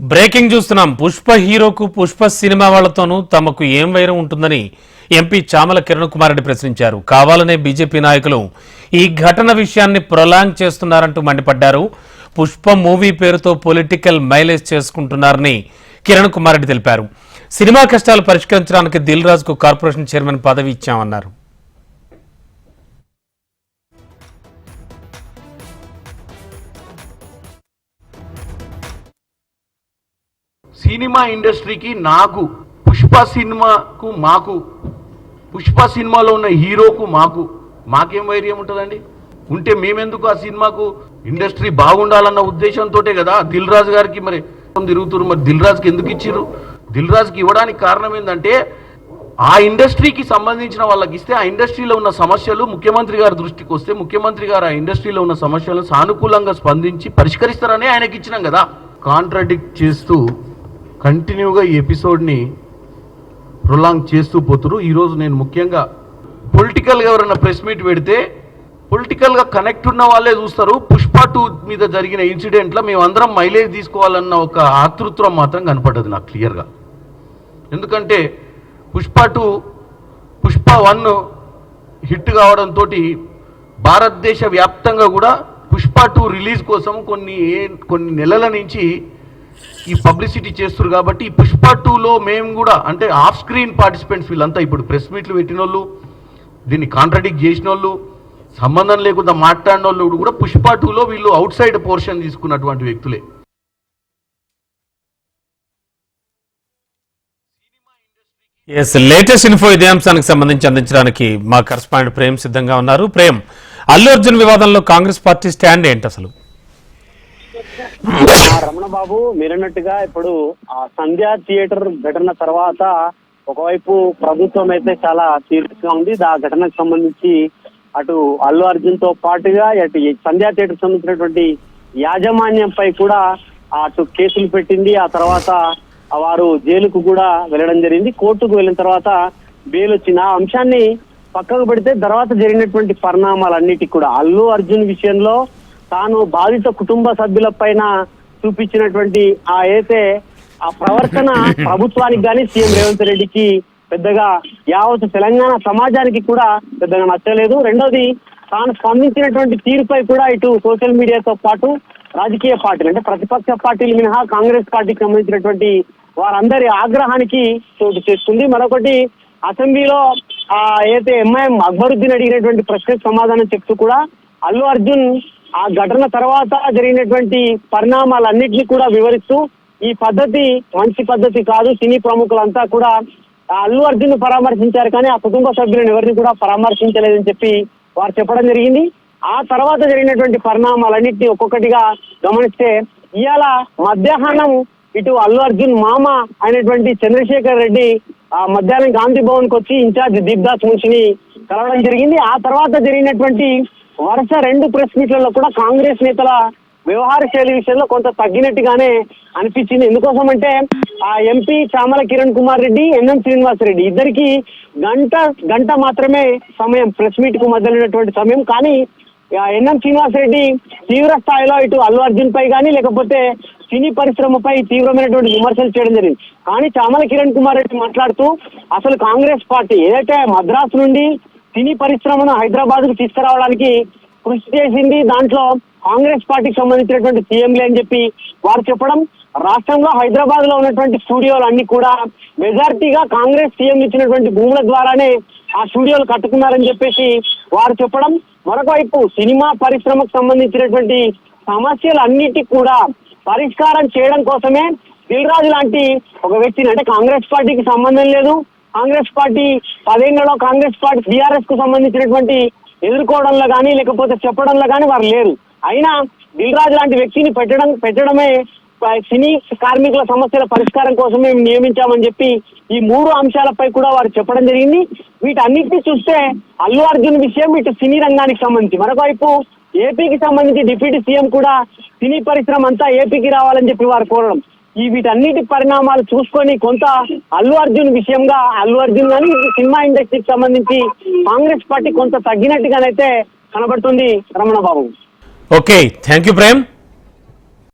Breaking చూస్తున్నాం. Pushpa హీరోకు Pushpa cinema వాళ్లతోనూ తమకు ఏం వైరం ఉంటుందని ఎంపీ చామల కిరణ్ కుమార్ రెడ్డి ప్రశ్నించారు. కావాలనే బీజేపీ నాయకులు ఈ ఘటన విషయాన్ని ప్రొలాంగ్ చేస్తున్నారంటూ మండిపడ్డారు. పుష్ప మూవీ పేరుతో పొలిటికల్ మైలేజ్ చేసుకుంటున్నారని కిరణ్ కుమార్ రెడ్డి తెలిపారు. సినిమా కష్టాలు పరిష్కరించడానికి దిల్ రాజుకు కార్పొరేషన్ చైర్మన్ పదవి ఇచ్చామన్నారు. సినిమా ఇండస్ట్రీకి నాకు పుష్ప సినిమాకు మాకు పుష్ప సినిమాలో ఉన్న హీరోకు మాకేం వైర్యం ఉంటుందండి? ఉంటే మేమెందుకు ఆ సినిమాకు ఇండస్ట్రీ బాగుండాలన్న ఉద్దేశంతో కదా దిల్ రాజు గారికి మరి తిరుగుతున్నారు. మరి దిల్ రాజుకి ఎందుకు ఇచ్చిర్రు? దిల్ రాజుకి ఇవ్వడానికి కారణం ఏంటంటే ఆ ఇండస్ట్రీకి సంబంధించిన వాళ్ళకి ఇస్తే ఆ ఇండస్ట్రీలో ఉన్న సమస్యలు ముఖ్యమంత్రి గారి దృష్టికి వస్తే ముఖ్యమంత్రి గారు ఆ ఇండస్ట్రీలో ఉన్న సమస్యలను సానుకూలంగా స్పందించి పరిష్కరిస్తారని ఆయనకి ఇచ్చినాం కదా. కాంట్రాడిక్ట్ చేస్తూ కంటిన్యూగా ఈ ఎపిసోడ్ని ప్రొలాంగ్ చేస్తూ పోతురు. ఈరోజు నేను ముఖ్యంగా పొలిటికల్గా ఎవరైనా ప్రెస్ మీట్ పెడితే పొలిటికల్గా కనెక్ట్ ఉన్న వాళ్ళే చూస్తారు. పుష్ప 2 మీద జరిగిన ఇన్సిడెంట్లో మేమందరం మైలేజ్ తీసుకోవాలన్న ఒక ఆతృత్వం మాత్రం కనపడ్డది నాకు క్లియర్గా. ఎందుకంటే పుష్ప 2 పుష్ప 1 హిట్ కావడంతో భారతదేశ వ్యాప్తంగా కూడా పుష్ప 2 రిలీజ్ కోసం కొన్ని నెలల నుంచి ఈ పబ్లిసిటీ చేస్తారు. కాబట్టి ఈ పుష్ప 2లో మేము కూడా అంటే ఆఫ్ స్క్రీన్ పార్టిసిపెంట్స్ వీళ్ళంతా ఇప్పుడు ప్రెస్ మీట్లు పెట్టిన వాళ్ళు, దీన్ని కాంట్రాడిక్ట్ చేసిన వాళ్ళు, సంబంధం లేకుండా మాట్లాడిన వాళ్ళు కూడా పుష్ప 2లో వీళ్ళు అవుట్ సైడ్ పోర్షన్ తీసుకున్నటువంటి వ్యక్తులే. లేటెస్ట్ ఇన్ఫో ఇదే అంశానికి సంబంధించి అందించడానికి మా కరెస్పాండెంట్ ప్రేమ్ సిద్ధంగా ఉన్నారు. ప్రేమ్, అల్లు అర్జున్ వివాదంలో కాంగ్రెస్ పార్టీ స్టాండ్ ఏంటి అసలు? రమణ బాబు మీరన్నట్టుగా ఇప్పుడు ఆ సంధ్యా థియేటర్ ఘటన తర్వాత ఒకవైపు ప్రభుత్వం అయితే చాలా సీరియస్ గా ఉంది. ఆ ఘటనకు సంబంధించి అటు అల్లు అర్జున్ తో పాటుగా అటు సంధ్యా థియేటర్ సంబంధించినటువంటి యాజమాన్యంపై కూడా అటు కేసులు పెట్టింది. ఆ తర్వాత వారు జైలుకు కూడా వెళ్ళడం జరిగింది. కోర్టుకు వెళ్ళిన తర్వాత బెయిల్ వచ్చింది. ఆ అంశాన్ని పక్కకు పెడితే తర్వాత జరిగినటువంటి పరిణామాలన్నిటికీ కూడా అల్లు అర్జున్ విషయంలో తాను బాధిత కుటుంబ సభ్యుల పైన చూపించినటువంటి ఆ ప్రవర్తన ప్రభుత్వానికి కానీ సీఎం రేవంత్ రెడ్డికి పెద్దగా యావత్ తెలంగాణ సమాజానికి కూడా పెద్దగా నచ్చలేదు. రెండోది తాను స్పందించినటువంటి తీరుపై కూడా ఇటు సోషల్ మీడియాతో పాటు రాజకీయ పార్టీలు అంటే ప్రతిపక్ష పార్టీలు మినహా కాంగ్రెస్ పార్టీకి సంబంధించినటువంటి వారందరి ఆగ్రహానికి చోటు చేసుకుంది. మరొకటి అసెంబ్లీలో ఎంఐఎం అక్బరుద్దీన్ అడిగినటువంటి ప్రశ్నకు సమాధానం చెప్తూ కూడా అల్లు అర్జున్ ఆ ఘటన తర్వాత జరిగినటువంటి పరిణామాలన్నింటినీ కూడా వివరిస్తూ ఈ పద్ధతి మంచి పద్ధతి కాదు, సినీ ప్రముఖులంతా కూడా అల్లు అర్జున్ పరామర్శించారు కానీ ఆ కుటుంబ సభ్యులను ఎవరిని కూడా పరామర్శించలేదని చెప్పి వారు చెప్పడం జరిగింది. ఆ తర్వాత జరిగినటువంటి పరిణామాలన్నింటినీ ఒక్కొక్కటిగా గమనిస్తే ఇవాళ మధ్యాహ్నం ఇటు అల్లు అర్జున్ మామ అయినటువంటి చంద్రశేఖర్ రెడ్డి ఆ మధ్యాహ్నం గాంధీ భవన్ కు వచ్చి ఇన్ఛార్జ్ దీప్దాస్ మున్షిని కలవడం జరిగింది. ఆ తర్వాత జరిగినటువంటి వరుస 2 ప్రెస్ మీట్లలో కూడా కాంగ్రెస్ నేతల వ్యవహార శైలి విషయంలో కొంత తగ్గినట్టుగానే అనిపించింది. ఎందుకోసం అంటే ఆ ఎంపీ చామల కిరణ్ కుమార్ రెడ్డి, ఎన్ఎం శ్రీనివాస్ రెడ్డి ఇద్దరికి గంట మాత్రమే సమయం, ప్రెస్ మీట్ కు మధ్యలోటువంటి సమయం. కానీ ఎన్ఎం శ్రీనివాస్ రెడ్డి తీవ్ర స్థాయిలో ఇటు అల్లు అర్జున్ పై కానీ లేకపోతే సినీ పరిశ్రమపై తీవ్రమైనటువంటి విమర్శలు చేయడం జరిగింది. కానీ చామల కిరణ్ కుమార్ రెడ్డి మాట్లాడుతూ అసలు కాంగ్రెస్ పార్టీ ఏదైతే మద్రాసు నుండి సినీ పరిశ్రమను హైదరాబాద్ కు తీసుకురావడానికి కృషి చేసింది, దాంట్లో కాంగ్రెస్ పార్టీకి సంబంధించినటువంటి సీఎంలే అని చెప్పి వారు చెప్పడం, రాష్ట్రంలో హైదరాబాద్ లో ఉన్నటువంటి స్టూడియోలు అన్ని కూడా మెజారిటీగా కాంగ్రెస్ సీఎం ఇచ్చినటువంటి భూముల ద్వారానే ఆ స్టూడియోలు కట్టుకున్నారని చెప్పేసి వారు చెప్పడం, మరొక వైపు సినిమా పరిశ్రమకు సంబంధించినటువంటి సమస్యలన్నిటికీ కూడా పరిష్కారం చేయడం కోసమే దిల్ రాజు లాంటి ఒక వ్యక్తిని, అంటే కాంగ్రెస్ పార్టీకి సంబంధం లేదు, కాంగ్రెస్ పార్టీ 10 ఏళ్లలో కాంగ్రెస్ పార్టీ టీఆర్ఎస్ కు సంబంధించినటువంటి ఎదుర్కోవడంలో కానీ లేకపోతే చెప్పడంలో కానీ వారు లేరు. అయినా దిల్ రాజు లాంటి వ్యక్తిని పెట్టడమే సినీ కార్మికుల సమస్యల పరిష్కారం కోసం మేము నియమించామని చెప్పి ఈ 3 అంశాలపై కూడా వారు చెప్పడం జరిగింది. వీటన్నిటిని చూస్తే అల్లు అర్జున్ విషయం ఇటు సినీ రంగానికి సంబంధించి, మరొకవైపు ఏపీకి సంబంధించి డిప్యూటీ సీఎం కూడా సినీ పరిశ్రమ అంతా ఏపీకి రావాలని చెప్పి వారు కోరడం, వీటన్నిటి పరిణామాలు చూసుకొని కొంత అల్లు అర్జున్ విషయంగా అల్లు అర్జున్ కానీ సినిమా ఇండస్ట్రీకి సంబంధించి కాంగ్రెస్ పార్టీ కొంత తగ్గినట్టుగానైతే కనబడుతుంది. Ramana Babu. Okay, thank you Prem.